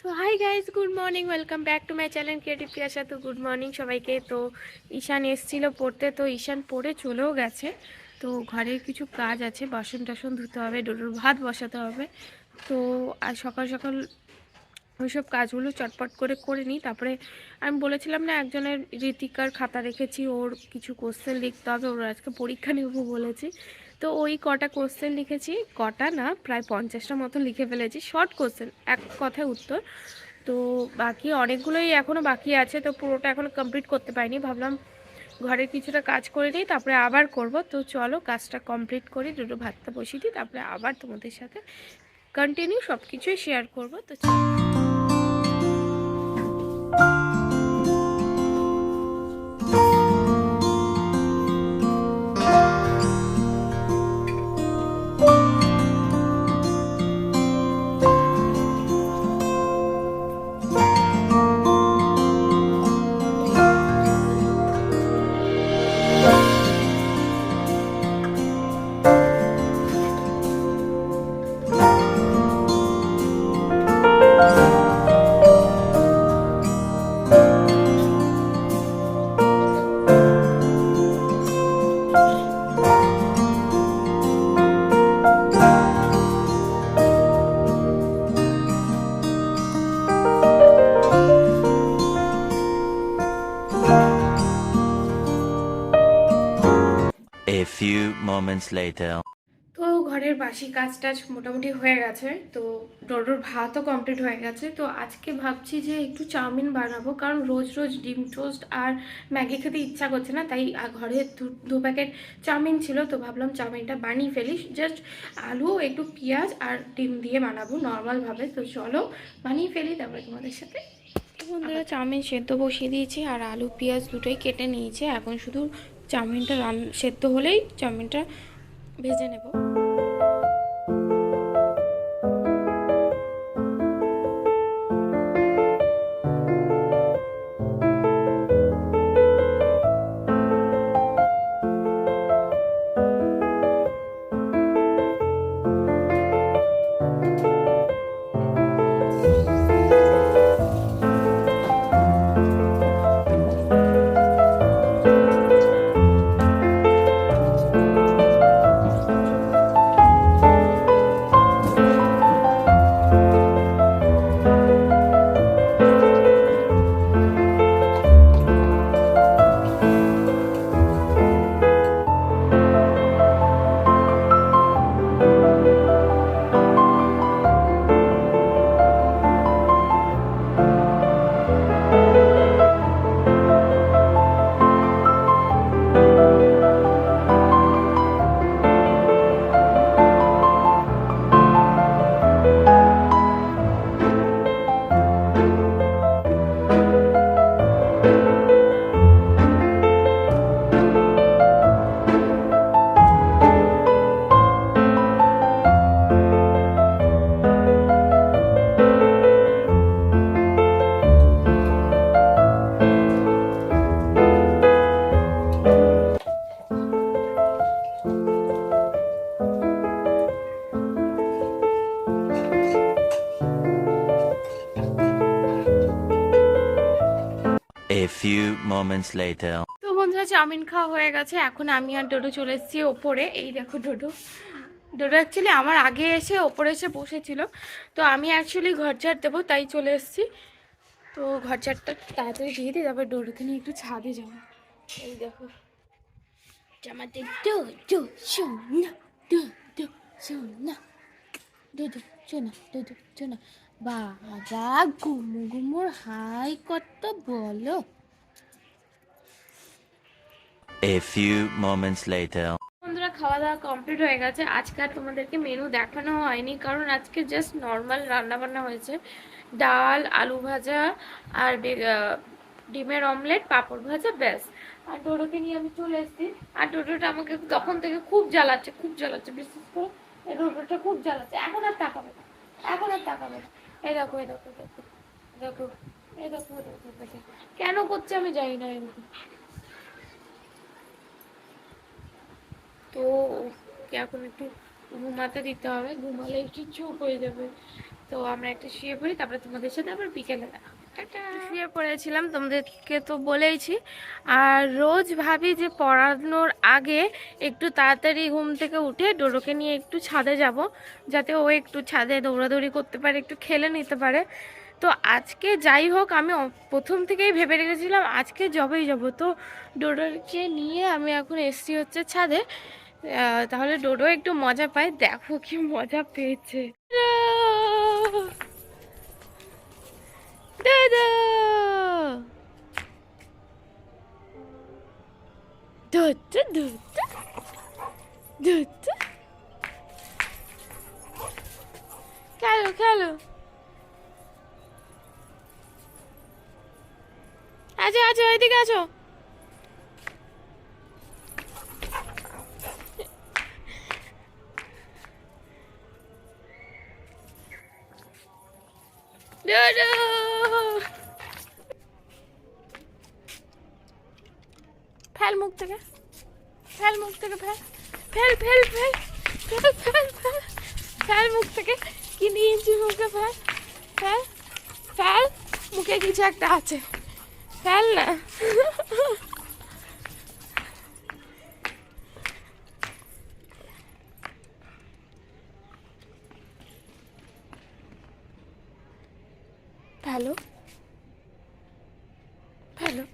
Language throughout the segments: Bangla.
So hi guys, good morning, welcome back to my channel creative Piyasa. তো গুড মর্নিং সবাইকে। তো ঈশান এসেছিলো পড়তে, তো ঈশান পড়ে চলেও গেছে। তো ঘরের কিছু কাজ আছে, বাসন টাসন ধুতে হবে, ডোডোর ভাত বসাতে হবে। তো আজ সকাল সকাল ওইসব কাজগুলো চটপট করে করে নিই। তারপরে আমি বলেছিলাম না, একজনের ঋতিকার খাতা রেখেছি, ওর কিছু কোশ্চেন লিখতে হবে, ওর আজকে পরীক্ষা নেব বলেছি। তো ওই কটা কোশ্চেন লিখেছি, কটা না প্রায় 50টা মতো লিখে ফেলেছি, শর্ট কোশ্চেন, এক কথায় উত্তর। তো বাকি অনেকগুলোই এখনও বাকি আছে, তো পুরোটা এখনও কমপ্লিট করতে পারিনি। ভাবলাম ঘরের কিছুটা কাজ করে নিই, তারপরে আবার করব। তো চলো কাজটা কমপ্লিট করি, দুটো ভাতটা বসিয়ে দিই, তারপরে আবার তোমাদের সাথে কন্টিনিউ সব কিছুই শেয়ার করবো। তো চলো। A few moments later. তো ঘরের বাসি কাজ টাজ মোটামুটি হয়ে গেছে। তো ডোডোর ভাতও কমপ্লিট হয়ে গেছে। তো আজকে ভাবছি যে একটু চাউমিন বানাবো, কারণ রোজ রোজ ডিম টোস্ট আর ম্যাগি খেতে ইচ্ছা করছে না। তাই ঘরে দু প্যাকেট চাউমিন ছিল, তো ভাবলাম চাউমিনটা বানিয়ে ফেলি। জাস্ট আলু, একটু পেঁয়াজ আর ডিম দিয়ে বানাবো নর্মালভাবে। তো চলো বানিয়ে ফেলি, তারপরে তোমাদের সাথে। তো বন্ধুরা, চাউমিন সেদ্ধ বসিয়ে দিয়েছি আর আলু পেঁয়াজ দুটোই কেটে নিয়েছে। এখন শুধু চাউমিনটা সেদ্ধ হলেই চাউমিনটা ভেজে নেব। A few moments later. তো বন্ধুরা, চাউমিন খাওয়া হয়ে গেছে। এখন আমি আর ডোডো চলে এসেছি ওপরে। এই দেখো ডোডো, ডোডো অ্যাকচুয়ালি আমার আগে এসে ওপরে এসে বসেছিল। তো আমি অ্যাকচুয়ালি ঘর ঝাড় দেবো, তাই চলে এসেছি। তো ঘর ঝাড়টা তাড়াতাড়ি দিয়ে দিই, তারপর ডোডোকে নিয়ে একটু ছাদে যাবো। এই দেখো জামাতে ডোডো সোনা, ডোডো সোনা, ডোডো সোনা, ডোডো সোনা। বাবা গুমু গুমুর হাই কত বলো। A few moments later. বন্ধুরা, খাওয়া দাওয়া কমপ্লিট হয়ে গেছে। আজকে আর তোমাদেরকে মেনু দেখানো হয়নি, কারণ আজকে জাস্ট নর্মাল রান্না বান্না হয়েছে। ডাল, আলু ভাজা আর ডিমের অমলেট, পাঁপড় ভাজা, ব্যাস। আর ডোডোকে নিয়ে আমি চলে এসেছি। আর ডোডোটা আমাকে তখন থেকে খুব জ্বালাচ্ছে, খুব জ্বালাচ্ছে, বিশেষ করে এই ডোডোটা খুব জ্বালাচ্ছে। এখন আর তাকাবে না, এখন আর তাকাবে না। এই দেখো, এই দেখো, দেখো, দেখো, এই দেখো, দেখো, কেন করছে আমি জানি না এরকম। তো ওকে এখন একটু ঘুমাতে দিতে হবে, ঘুমালে একটু চুপ হয়ে যাবে। তো আমরা একটা শুয়ে পড়ি, তারপরে তোমাদের সাথে আবার বিকেলে দেখা হবে। টাটা। শুয়ে পড়েছিলাম, তোমাদেরকে তো বলেইছি। আর রোজ ভাবি যে পড়ানোর আগে একটু তাড়াতাড়ি ঘুম থেকে উঠে ডোডোকে নিয়ে একটু ছাদে যাব, যাতে ও একটু ছাদে দৌড়াদৌড়ি করতে পারে, একটু খেলে নিতে পারে। তো আজকে যাই হোক, আমি প্রথম থেকেই ভেবে রেখেছিলাম আজকে যবেই যাব। তো ডোডোকে নিয়ে আমি এখন এসছি হচ্ছে ছাদে। তাহলে ডোডো একটু মজা পায়, দেখো কি মজা পেয়েছে। ডোডো ডোডো ডোডো ডোডো, খেলো খেলো, আচ্ছা আচ্ছা এদিকে আছো। ডোডো ফেল মুখ থেকে, ফেল মুখ থেকে, fail fail fail fail fail fail fail fail মুখ থেকে, কি নিয়েছি মুখে, ফেল ফেল ফেল, মুখে কিছু একটা আছে, ফেল না। ফেলো ফেলো।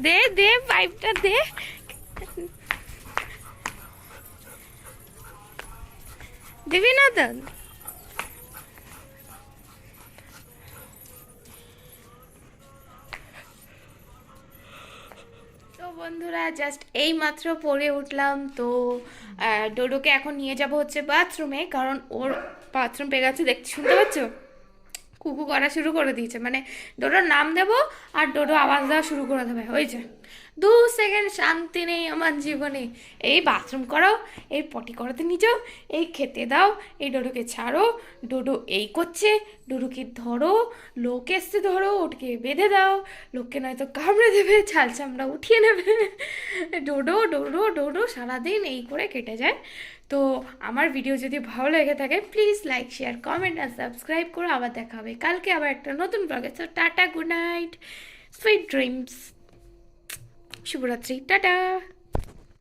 দে দে পাইপটা দে। দিবি না তো? তো বন্ধুরা জাস্ট এই মাত্র পড়ে উঠলাম। তো ডোডোকে এখন নিয়ে যাব হচ্ছে বাথরুমে, কারণ ওর বাথরুম পেয়ে গেছে, দেখতে শুনতে পাচ্ছ, কুকু করা শুরু করে দিয়েছে। মানে ডোডোর নাম দেবো আর ডোডো আওয়াজ দেওয়া শুরু করে দেবে। ওই যে 2 সেকেন্ড শান্তি নেই আমার জীবনে। এই বাথরুম করাও, এই পটি করাতে নিয়ে যাও, এই খেতে দাও, এই ডোডোকে ছাড়ো, ডোডো এই করছে, ডোডোকে ধরো, লোক এসছে ধরো, ওটকে বেঁধে দাও, লোককে নয়তো কামড়ে দেবে, ছাল চামড়া উঠিয়ে নেবে। ডোডো ডোডো ডোডো সারাদিন এই করে কেটে যায়। তো আমার ভিডিও যদি ভালো লেগে থাকে প্লিজ লাইক শেয়ার কমেন্ট আর সাবস্ক্রাইব করো। আবার দেখা হবে কালকে আবার একটা নতুন ব্লগে। তো tata, good night, sweet dreams, শুভরাত্রি, টাটা।